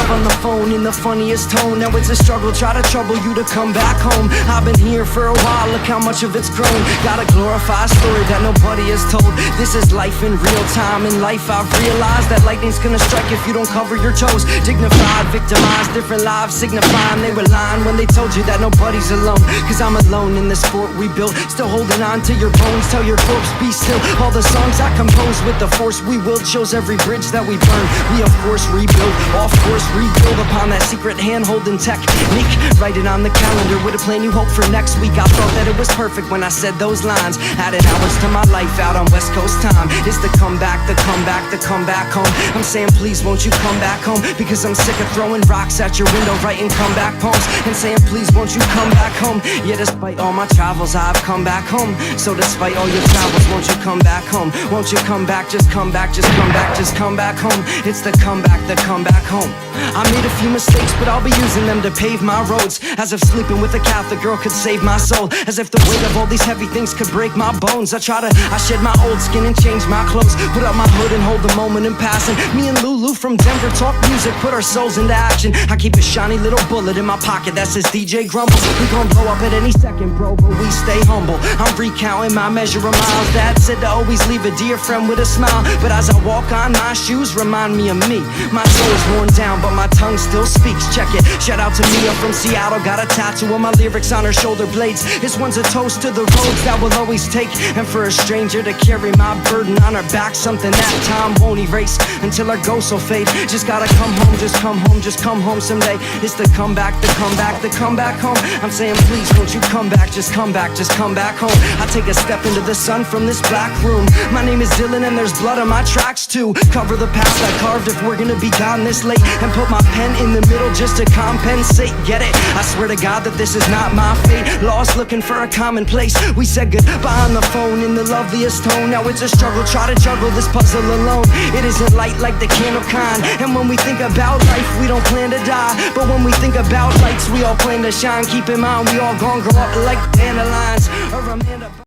love on the phone in the funniest tone. Now it's a struggle, try to trouble you to come back home. I've been here for a while, look how much of it's grown. Gotta glorify a story that nobody has told. This is life in real time. In life I've realized that lightning's gonna strike if you don't cover your toes. Dignified, victimized, different lives signifying they were lying when they told you that nobody's alone. Cause I'm alone in this fort we built, still holding on to your bones. Tell your corpse be still. All the songs I compose with the force we will shows every bridge that we burn. We of course rebuild, off course rebuild upon that secret hand-holding technique. Write it on the calendar with a plan you hope for next week. I thought that it was perfect when I said those lines. Added hours to my life out on West Coast time. It's the comeback, the comeback, the comeback home. I'm saying please won't you come back home, because I'm sick of throwing rocks at your window, writing comeback poems and saying please won't you come back home. Yeah, despite all my travels I've come back home. So despite all your travels, won't you come back home? Won't you come back, just come back, just come back, just come back home. It's the comeback home. I made a few mistakes, but I'll be using them to pave my roads. As if sleeping with a Catholic girl could save my soul. As if the weight of all these heavy things could break my bones. I shed my old skin and change my clothes. Put up my hood and hold the moment in passing. Me and Lulu from Denver talk music, put our souls into action. I keep a shiny little bullet in my pocket that says DJ Grumble. We gon' blow up at any second, bro, but we stay humble. I'm recounting my measure of miles. Dad said to always leave a dear friend with a smile. But as I walk on, my shoes remind me of me. My soul's worn down, but my tongue still speaks. Check it. Shout out to Mia from Seattle. Got a tattoo of my lyrics on her shoulder blades. This one's a toast to the roads that we'll always take, and for a stranger to carry my burden on her back. Something that time won't erase until our ghosts will fade. Just gotta come home, just come home, just come home someday. It's the comeback, the comeback, the comeback home. I'm saying please won't you come back, just come back, just come back home. I take a step into the sun from this black room. My name is Dylan and there's blood on my tracks too. Cover the path I carved if we're gonna be gone this late, and put my pen in the middle just to compensate. Get it? I swear to God that this is not my fate. Lost looking for a common place. We said goodbye on the phone in the loveliest tone. Now it's a struggle, try to juggle this puzzle alone. It isn't light like the candle kind. And when we think about life, we don't plan to die. But when we think about lights, we all plan to shine. Keep in mind, we all gon' grow up like dandelions. Or Amanda